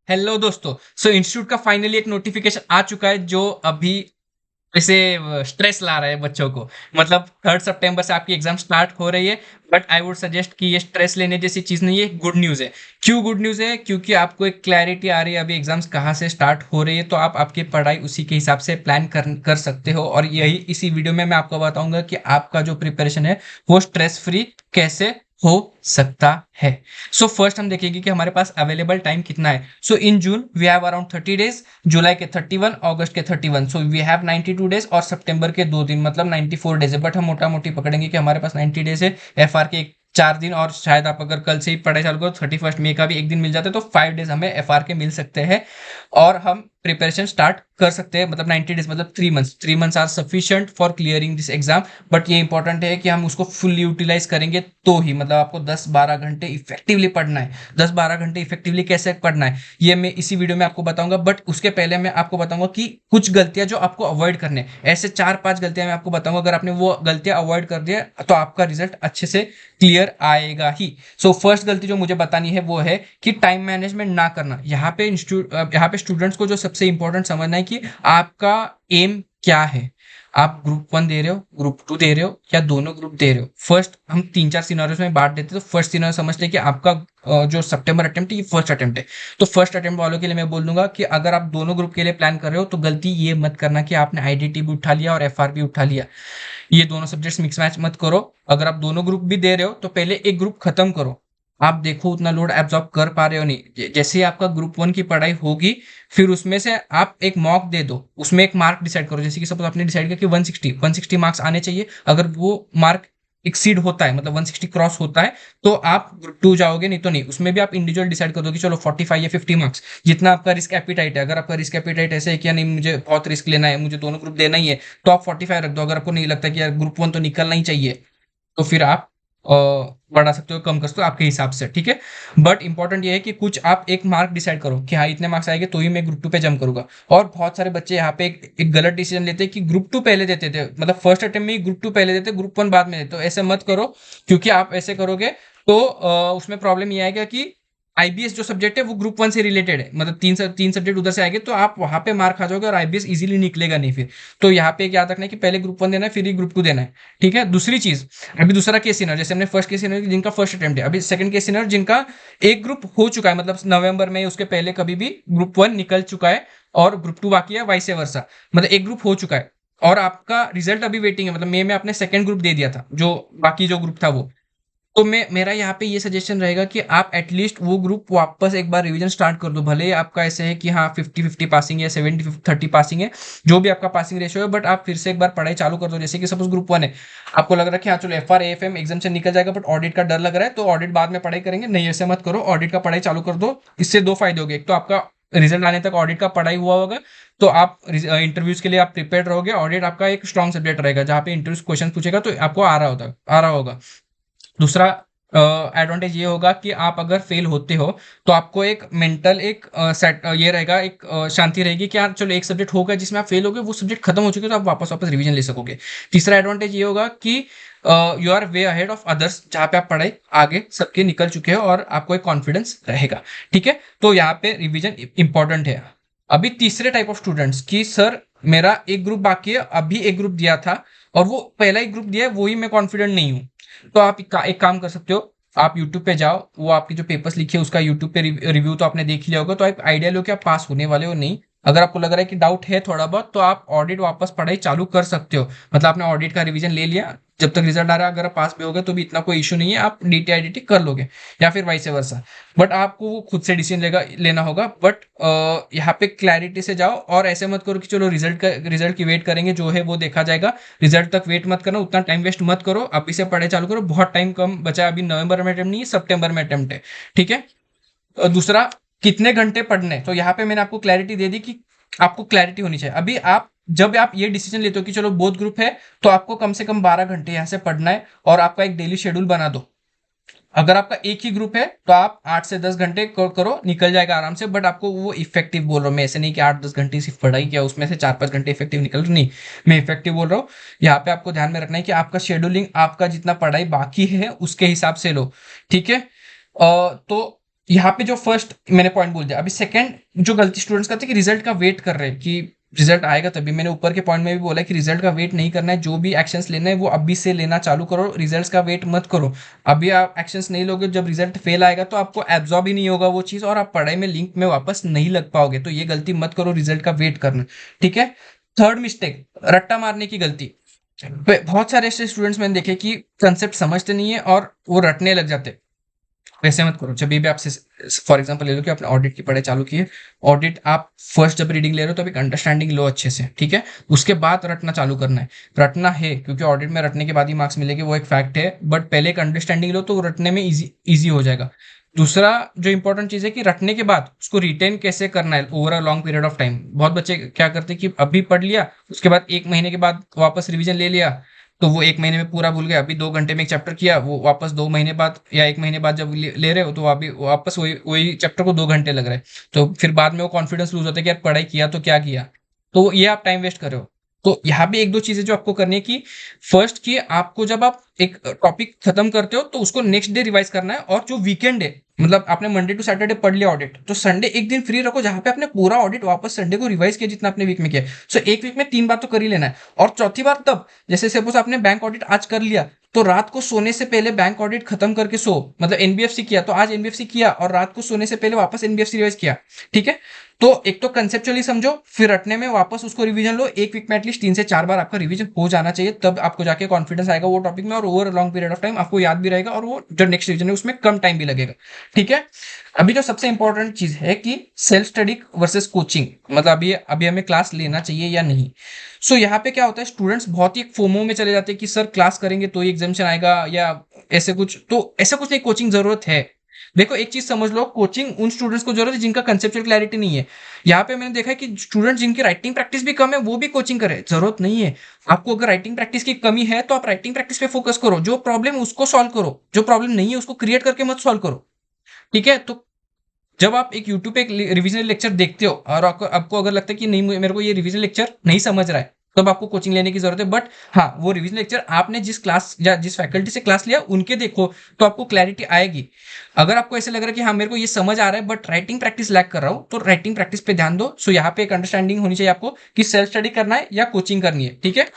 Hello दोस्तों। Institute का finally एक नोटिफिकेशन आ चुका है जो अभी ऐसे स्ट्रेस ला रहा है बच्चों को। मतलब 3 सितंबर से आपकी एग्जाम स्टार्ट हो रही है। बट आई वुड सजेस्ट कि ये स्ट्रेस लेने जैसी चीज नहीं है, गुड न्यूज है। क्यों गुड न्यूज है? क्योंकि आपको एक क्लैरिटी आ रही है अभी एग्जाम्स कहाँ से स्टार्ट हो रही है, तो आप आपकी पढ़ाई उसी के हिसाब से प्लान कर सकते हो। और यही इसी वीडियो में मैं आपको बताऊंगा कि आपका जो प्रिपरेशन है वो स्ट्रेस फ्री कैसे हो सकता है। फर्स्ट हम देखेंगे कि हमारे पास अवेलेबल टाइम कितना है। इन जून वी हैव अराउंड 30 डेज, जुलाई के 31, अगस्त के 31। वी हैव 92 डेज और सितंबर के 2 दिन, मतलब 94 डेज है। बट हम मोटा मोटी पकड़ेंगे कि हमारे पास 90 डेज है। एफआर के 4 दिन, और शायद आप अगर कल से ही पढ़ाई चालू करो 31 मई का भी एक दिन मिल जाता है, तो 5 डेज हमें एफआर के मिल सकते हैं। और हम प्रिपरेशन स्टार्ट कर सकते हैं। मतलब 90 डेज मतलब 3 months, 3 months are sufficient for clearing this exam. But ये इंपॉर्टेंट है कि हम उसको फुल यूटिलाइज करेंगे तो ही, मतलब आपको 10-12 घंटे इफेक्टिवली पढ़ना है। 10-12 घंटे इफेक्टिवली कैसे पढ़ना है ये मैं इसी वीडियो में आपको बताऊंगा। बट उसके पहले मैं आपको बताऊंगा कि कुछ गलतियां जो आपको अवॉइड करने हैं। ऐसे 4-5 गलतियां मैं आपको बताऊंगा, अगर आपने वो गलतियां अवॉइड कर दिया तो आपका रिजल्ट अच्छे से क्लियर आएगा ही। फर्स्ट गलती जो मुझे बतानी है वो है कि टाइम मैनेजमेंट ना करना। यहाँ पे स्टूडेंट्स को जो सबसे इंपॉर्टेंट समझना है कि आपका एम क्या है। आप ग्रुप 1 दे रहे हो, ग्रुप 2 दे रहे हो, या दोनों ग्रुप दे रहे हो। फर्स्ट हम 3-4 सिनारियोज में बांट देते हैं। तो फर्स्ट सिनारियो समझ ले कि आपका जो सितंबर अटेम्प्ट है ये फर्स्ट अटेम्प्ट है। तो फर्स्ट अटेम्प्ट वालों के लिए मैं बोल दूंगा कि अगर आप दोनों ग्रुप के लिए प्लान कर रहे हो तो गलती ये मत करना कि आपने आईडीटी भी उठा लिया और एफआर भी उठा लिया। ये दोनों सब्जेक्ट्स मिक्स मैच मत करो। अगर आप दोनों ग्रुप भी दे रहे हो तो पहले एक ग्रुप खत्म करो। आप देखो उतना लोड एब्जॉर्ब कर पा रहे हो नहीं। जैसे ही आपका ग्रुप 1 की पढ़ाई होगी, फिर उसमें से आप एक मॉक दे दो, उसमें एक मार्क डिसाइड करो। जैसे कि सपोज आपने डिसाइड किया कि 160 मार्क्स आने चाहिए। अगर वो मार्क एक्सीड होता है, मतलब 160 क्रॉस होता है, तो आप ग्रुप 2 जाओगे, नहीं तो नहीं। उसमें भी आप इंडिविजुअल डिसाइड कर दो कि चलो 45 या 50 मार्क्स, जितना आपका रिस्क एपिटाइट है। अगर आपका रिस्क एपिटाइट ऐसे है कि नहीं मुझे बहुत रिस्क लेना है, मुझे दोनों ग्रुप देना ही है, तो आप 45 रख दो। अगर आपको नहीं लगता कि यार ग्रुप 1 तो निकलना ही चाहिए, तो फिर आप अ, बढ़ा सकते हो, कम कर सकते हो आपके हिसाब से, ठीक है। बट इंपॉर्टेंट ये है कि कुछ आप एक मार्क डिसाइड करो कि हाँ इतने मार्क्स आएंगे तो ही मैं ग्रुप 2 पे जम करूंगा। और बहुत सारे बच्चे यहाँ पे एक गलत डिसीजन लेते हैं कि ग्रुप 2 पहले देते थे, मतलब फर्स्ट अटेम्प्ट में ही ग्रुप 2 पहले देते, ग्रुप 1 बाद में देते। तो ऐसे मत करो, क्योंकि आप ऐसे करोगे तो उसमें प्रॉब्लम ये आएगा कि आईबीएस जो सब्जेक्ट है वो ग्रुप 1 से रिलेटेड है। मतलब तीन सब्जेक्ट उधर से आएंगे तो आप वहां पे मार्क खा जाओगे और आईबीएस इजीली निकलेगा नहीं फिर। तो यहाँ पे याद रखना है कि पहले ग्रुप 1 देना है, फिर ही ग्रुप 2 देना है, ठीक है। दूसरी चीज, अभी दूसरा केस सिनारियो, जैसे हमने फर्स्ट केस सिनारियो जिनका फर्स्ट अटेम्प्ट है, अभी सेकंड केस सिनारियो जिनका एक ग्रुप हो चुका है, मतलब नवंबर में उसके पहले कभी भी ग्रुप 1 निकल चुका है और ग्रुप 2 बाकी है, वाइस वर्सा। मतलब एक ग्रुप हो चुका है और आपका रिजल्ट अभी वेटिंग है। मतलब मई में आपने सेकंड ग्रुप दे दिया था, जो बाकी जो ग्रुप था वो। तो मैं मेरा यहाँ पे ये सजेशन रहेगा कि आप एटलीस्ट वो ग्रुप वापस एक बार रिवीजन स्टार्ट कर दो। भले ही आपका ऐसे है कि हाँ 50-50 पासिंग है, 70-30 पासिंग है, जो भी आपका पासिंग रेशियो है, बट आप फिर से एक बार पढ़ाई चालू कर दो। जैसे कि सपोज ग्रुप 1 है, आपको लग रहा है कि हाँ चलो एफआर एएफएम एग्जाम से निकल जाएगा, बट ऑडिट का डर लग रहा है, तो ऑडिट बाद में पढ़ाई करेंगे। नहीं, ऐसे मत करो, ऑडिट का पढ़ाई चालू कर दो। इससे दो फायदे हो गए, एक तो आपका रिजल्ट आने तक ऑडिट का पढ़ाई हुआ होगा, तो आप इंटरव्यूज के लिए आप प्रिपेयर रहोगे। ऑडिट आपका एक स्ट्रॉन्ग सब्जेक्ट रहेगा, जहाँ पे इंटरव्यूज क्वेश्चन पूछेगा तो आपको आ रहा होगा। दूसरा एडवांटेज ये होगा कि आप अगर फेल होते हो तो आपको एक मेंटल एक सेट ये रहेगा, एक शांति रहेगी कि यार चलो एक सब्जेक्ट होगा जिसमें आप फेल हो गए, वो सब्जेक्ट खत्म हो चुके तो आप वापस वापस रिवीजन ले सकोगे। तीसरा एडवांटेज ये होगा कि you are way ahead of others, जहाँ पे आप पढ़ाई आगे सबके निकल चुके हो और आपको एक कॉन्फिडेंस रहेगा, ठीक है। तो यहाँ पे रिवीजन इंपॉर्टेंट है। अभी तीसरे टाइप ऑफ स्टूडेंट्स की सर मेरा एक ग्रुप बाकी है, अभी एक ग्रुप दिया था और वो पहला एक ग्रुप दिया है, वही मैं कॉन्फिडेंट नहीं हूँ। तो आप एक काम कर सकते हो, आप यूट्यूब पे जाओ, वो आपके जो पेपर्स लिखे उसका यूट्यूब पे रिव्यू तो आपने देख लिया होगा, तो आप आइडिया लो कि आप पास होने वाले हो नहीं। अगर आपको लग रहा है कि डाउट है थोड़ा बहुत, तो आप ऑडिट वापस पढ़ाई चालू कर सकते हो। मतलब आपने ऑडिट का रिवीजन ले लिया, जब तक रिजल्ट आ रहा है, अगर आप पास भी हो गए तो भी इतना कोई इशू नहीं है, आप डीटीआईडीटी कर लोगे, या फिर वाइस वर्सा। बट आपको वो खुद से डिसीजन लेना होगा। बट यहाँ पे क्लैरिटी से जाओ और ऐसे मत करो कि चलो रिजल्ट की वेट करेंगे, जो है वो देखा जाएगा। रिजल्ट तक वेट मत करना, उतना टाइम वेस्ट मत करो, अभी से पढ़ाई चालू करो। बहुत टाइम कम बचा है, अभी नवंबर में अटेम्प्ट नहीं है, सितंबर में अटेम्प्ट है, ठीक है। दूसरा, कितने घंटे पढ़ने, तो यहाँ पे मैंने आपको क्लैरिटी दे दी कि आपको क्लैरिटी होनी चाहिए। अभी आप जब आप ये डिसीजन लेते हो कि चलो बोथ ग्रुप है, तो आपको कम से कम 12 घंटे यहाँ से पढ़ना है और आपका एक डेली शेड्यूल बना दो। अगर आपका एक ही ग्रुप है तो आप 8 से 10 घंटे करो, निकल जाएगा आराम से। बट आपको वो इफेक्टिव बोल रहा हूँ मैं, ऐसे नहीं कि 8-10 घंटे सिर्फ पढ़ाई किया उसमें से 4-5 घंटे इफेक्टिव निकल रहे, नहीं। मैं इफेक्टिव बोल रहा हूँ। यहाँ पे आपको ध्यान में रखना है कि आपका शेड्यूलिंग आपका जितना पढ़ाई बाकी है उसके हिसाब से लो, ठीक है। तो यहाँ पे जो फर्स्ट मैंने पॉइंट बोल दिया, अभी सेकंड जो गलती स्टूडेंट्स करते हैं कि रिजल्ट का वेट कर रहे हैं कि रिजल्ट आएगा तभी। मैंने ऊपर के पॉइंट में भी बोला कि रिजल्ट का वेट नहीं करना है, जो भी एक्शंस लेना है वो अभी से लेना चालू करो, रिजल्ट्स का वेट मत करो। अभी आप एक्शंस नहीं लोगे, जब रिजल्ट फेल आएगा तो आपको एब्जॉर्ब ही नहीं होगा वो चीज़, और आप पढ़ाई में लिंक में वापस नहीं लग पाओगे। तो ये गलती मत करो, रिजल्ट का वेट करना, ठीक है। थर्ड मिस्टेक, रट्टा मारने की गलती। बहुत सारे ऐसे स्टूडेंट्स मैंने देखे कि कंसेप्ट समझते नहीं है और वो रटने लग जाते। वैसे मत करो। जब भी आपसे फॉर एग्जांपल ले लो कि आपने ऑडिट की पढ़ाई चालू की है, ऑडिट आप फर्स्ट जब रीडिंग ले रहे हो तो एक अंडरस्टैंडिंग लो अच्छे से, ठीक है। उसके बाद रटना चालू करना है। रटना है क्योंकि ऑडिट में रटने के बाद ही मार्क्स मिलेंगे, वो एक फैक्ट है, बट पहले एक अंडरस्टैंडिंग लो तो रटने में ईजी हो जाएगा। दूसरा जो इंपॉर्टेंट चीज है कि रटने के बाद उसको रिटेन कैसे करना है over a long period of time. बहुत बच्चे क्या करते हैं कि अभी पढ़ लिया, उसके बाद एक महीने के बाद वापस रिवीजन ले लिया, तो वो एक महीने में पूरा भूल गया। अभी 2 घंटे में एक चैप्टर किया, वो वापस 2 महीने बाद या एक महीने बाद जब ले रहे हो तो अभी वापस वही वही चैप्टर को 2 घंटे लग रहे हैं। तो फिर बाद में वो कॉन्फिडेंस लूज होता है कि यार पढ़ाई किया तो क्या किया। तो ये आप टाइम वेस्ट कर रहे हो। तो यहाँ भी एक दो चीजें जो आपको करनी है कि फर्स्ट कि आपको जब आप एक टॉपिक खत्म करते हो तो उसको नेक्स्ट डे रिवाइज करना है, और जो वीकेंड है मतलब आपने मंडे टू सैटरडे पढ़ लिया ऑडिट, तो संडे एक दिन फ्री रखो जहां पे आपने पूरा ऑडिट वापस संडे को रिवाइज किया जितना आपने वीक में किया। सो एक वीक में 3 बार तो कर ही लेना है। और चौथी बार तब, जैसे सपोज आपने बैंक ऑडिट आज कर लिया, तो रात को सोने से पहले बैंक ऑडिट खत्म करके सो, मतलब एनबीएफसी किया तो आज एनबीएफसी किया और रात को सोने से पहले वापस एनबीएफसी रिवाइज किया, ठीक है। तो एक तो कंसेप्चुअली समझो, फिर रटने में वापस उसको रिवीजन लो। एक वीक में एटलीस्ट 3 से 4 बार आपका रिवीजन हो जाना चाहिए, तब आपको जाके कॉन्फिडेंस आएगा वो टॉपिक में, और over long period of time आपको याद भी रहेगा, और वो जो नेक्स्ट रिवीजन है उसमें कम टाइम भी लगेगा, ठीक है। अभी जो सबसे इंपॉर्टेंट चीज है कि सेल्फ स्टडी वर्सेस कोचिंग, मतलब अभी अभी हमें क्लास लेना चाहिए या नहीं। सो यहाँ पे क्या होता है, स्टूडेंट्स बहुत ही फोमो में चले जाते हैं कि सर क्लास करेंगे तो ही एग्जामिशन आएगा या ऐसे कुछ। तो ऐसा कुछ नहीं, कोचिंग जरूरत है। देखो एक चीज समझ लो, कोचिंग उन स्टूडेंट्स को जरूरत है जिनका कंसेप्चुअल क्लैरिटी नहीं है। यहाँ पे मैंने देखा है कि स्टूडेंट जिनकी राइटिंग प्रैक्टिस भी कम है वो भी कोचिंग करे, जरूरत नहीं है। आपको अगर राइटिंग प्रैक्टिस की कमी है तो आप राइटिंग प्रैक्टिस पे फोकस करो, जो प्रॉब्लम है उसको सॉल्व करो, जो प्रॉब्लम नहीं है उसको क्रिएट करके मत सॉल्व करो, ठीक है। तो जब आप एक यूट्यूब पे एक रिवीजन लेक्चर देखते हो और आपको अगर लगता है कि नहीं मेरे को ये रिवीजन लेक्चर नहीं समझ रहा है, तब आपको कोचिंग लेने की जरूरत है। बट हाँ, वो रिवीजन लेक्चर आपने जिस क्लास या जिस फैकल्टी से क्लास लिया उनके देखो, तो आपको क्लैरिटी आएगी। अगर आपको ऐसे लग रहा है कि हाँ मेरे को ये समझ आ रहा है बट राइटिंग प्रैक्टिस लैक कर रहा हूँ, तो राइटिंग प्रैक्टिस पे ध्यान दो। सो यहाँ पे एक अंडरस्टैंडिंग होनी चाहिए आपको कि सेल्फ स्टडी करना है या कोचिंग करनी है, ठीक है।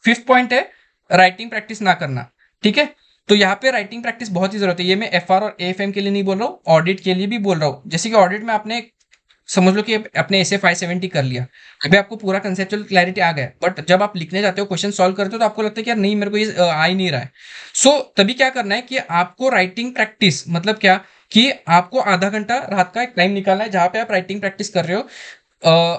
फिफ्थ पॉइंट है राइटिंग प्रैक्टिस ना करना, ठीक है। तो यहाँ पे राइटिंग प्रैक्टिस बहुत ही जरूरत है। ये मैं एफआर और एएफएम के लिए नहीं बोल रहा हूँ, ऑडिट के लिए भी बोल रहा हूँ। जैसे कि ऑडिट में आपने समझ लो कि अपने एसे 570 कर लिया, अभी आपको पूरा कंसेप्चुअल क्लैरिटी आ गया, बट जब आप लिखने जाते हो क्वेश्चन सॉल्व करते हो तो आपको लगता है कि यार नहीं मेरे को ये आ ही नहीं रहा है। सो तभी क्या करना है कि आपको राइटिंग प्रैक्टिस मतलब क्या, कि आपको आधा घंटा रात का एक टाइम निकालना है जहां पे आप राइटिंग प्रैक्टिस कर रहे हो।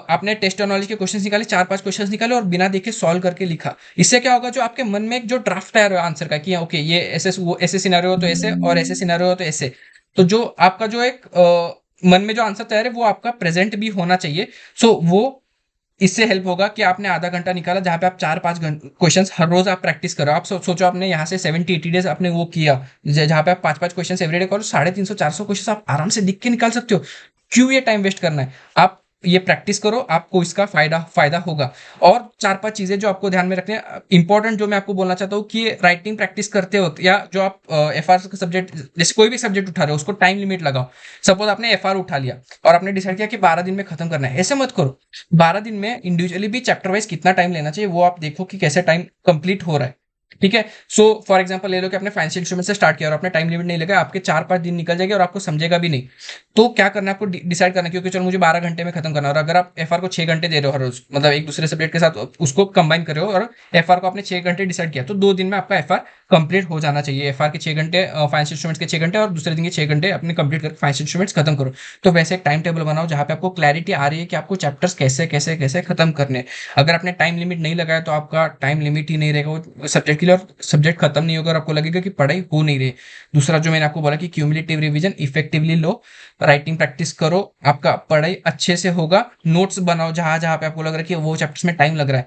आपने टेस्ट और नॉलेज के क्वेश्चंस निकाले, 4-5 क्वेश्चंस निकाले और बिना देखे सॉल्व करके लिखा। इससे क्या होगा, जो आपके मन में एक जो ड्राफ्ट तैयार हो आंसर का कि ओके ये ऐसे वो ऐसे सिनेरियो हो तो ऐसे, और ऐसे सिनेरियो हो तो ऐसे, तो जो आपका जो एक मन में जो आंसर तैयार है वो आपका प्रेजेंट भी होना चाहिए। सो वो इससे हेल्प होगा कि आपने आधा घंटा निकाला जहां पे आप 4-5 क्वेश्चंस हर रोज आप प्रैक्टिस करो। आप सोचो आपने यहाँ से 70-80 डेज आपने वो किया, जहां पे आप 5-5 क्वेश्चन एवरीडे करो, 350-400 क्वेश्चन आप आराम से लिख के निकाल सकते हो। क्यों ये टाइम वेस्ट करना है, आप ये प्रैक्टिस करो, आपको इसका फायदा फायदा होगा। और 4-5 चीजें जो आपको ध्यान में रखने इंपॉर्टेंट, जो मैं आपको बोलना चाहता हूँ कि राइटिंग प्रैक्टिस करते हो या जो आप एफआर का सब्जेक्ट जैसे कोई भी सब्जेक्ट उठा रहे हो उसको टाइम लिमिट लगाओ। सपोज आपने एफआर उठा लिया और आपने डिसाइड किया कि 12 दिन में खत्म करना है, ऐसे मत करो। 12 दिन में इंडिविजुअली भी चैप्टर वाइज कितना टाइम लेना चाहिए वो आप देखो कि कैसे टाइम कंप्लीट हो रहा है, ठीक है। सो फॉर एग्जांपल ले लो कि आपने फाइनेंशियल इंस्ट्रूमेंट से स्टार्ट किया और आपने टाइम लिमिट नहीं लगा, आपके 4-5 दिन निकल जाएंगे और आपको समझेगा भी नहीं। तो क्या करना है आपको, डिसाइड करना है क्योंकि चलो मुझे 12 घंटे में खत्म करना है, और अगर आप एफआर को 6 घंटे दे रहे हो हर रोज, मतलब एक दूसरे सब्जेक्ट के साथ उसको कंबाइन कर रहे हो, और एफआर को आपने 6 घंटे डिसाइड किया, तो 2 दिन में आपका एफआर कंप्लीट हो जाना चाहिए। एफआर के 6 घंटे, फाइनेंशियल इंस्ट्रूमेंट्स के 6 घंटे, और दूसरे दिन के 6 घंटे अपने कंप्लीट करके फाइनेंशियल इंस्ट्रूमेंट्स खत्म करो। तो वैसे एक टाइम टेबल बनाओ जहां पे आपको क्लैरिटी आ रही है कि आपको चैप्टर्स कैसे कैसे कैसे खत्म करने हैं। अगर आपने टाइम लिमिट नहीं लगाया तो आपका टाइम लिमिट ही नहीं रहेगा वो सब्जेक्ट के लिए, और सब्जेक्ट खत्म नहीं होगा और आपको लगेगा कि पढ़ाई हो नहीं रही। दूसरा जो मैंने आपको बोला कि क्यूमुलेटिव रिवीजन इफेक्टिवली लो, राइटिंग प्रैक्टिस करो, आपका पढ़ाई अच्छे से होगा। नोट्स बनाओ जहां जहां पे आपको लग रहा है कि वो चैप्टर्स में टाइम लग रहा है,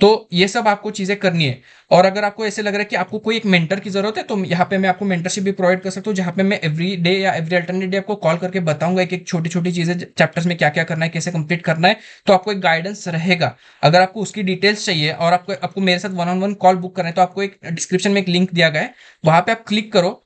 तो ये सब आपको चीजें करनी है। और अगर आपको ऐसे लग रहा है कि आपको कोई एक मेंटर की जरूरत है, तो यहाँ पे मैं आपको मेंटरशिप भी प्रोवाइड कर सकता हूँ, जहाँ पे मैं एवरी डे या एवरी अल्टरनेट डे आपको कॉल करके बताऊंगा एक एक छोटी छोटी चीजें चैप्टर्स में क्या क्या करना है, कैसे कंप्लीट करना है। तो आपको एक गाइडेंस रहेगा। अगर आपको उसकी डिटेल्स चाहिए और आपको आपको मेरे साथ 1-on-1 कॉल बुक करना है, तो आपको एक डिस्क्रिप्शन में एक लिंक दिया गया है, वहां पे आप क्लिक करो,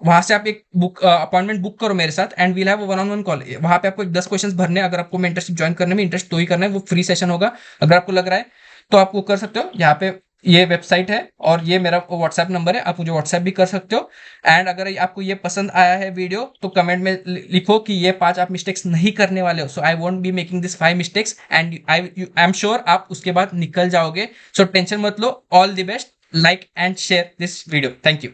वहां से आप एक बुक अपॉइंटमेंट बुक करो मेरे साथ, and we'll have one on one call. वहां पे आपको 10 क्वेश्चन भरने हैं। अगर आपको मेंटरशिप ज्वाइन करने में इंटरेस्ट तो ही करना है, वो फ्री सेशन होगा। अगर आपको लग रहा है तो आप वो कर सकते हो। यहाँ पे ये वेबसाइट है और ये मेरा व्हाट्सएप नंबर है, आप मुझे व्हाट्सएप भी कर सकते हो। एंड अगर आपको ये पसंद आया है वीडियो तो कमेंट में लिखो कि ये 5 आप मिस्टेक्स नहीं करने वाले हो। So I won't be making this 5 mistakes, and I am sure आप उसके बाद निकल जाओगे। सो टेंशन मत लो। All the best. Like and share this video. Thank you.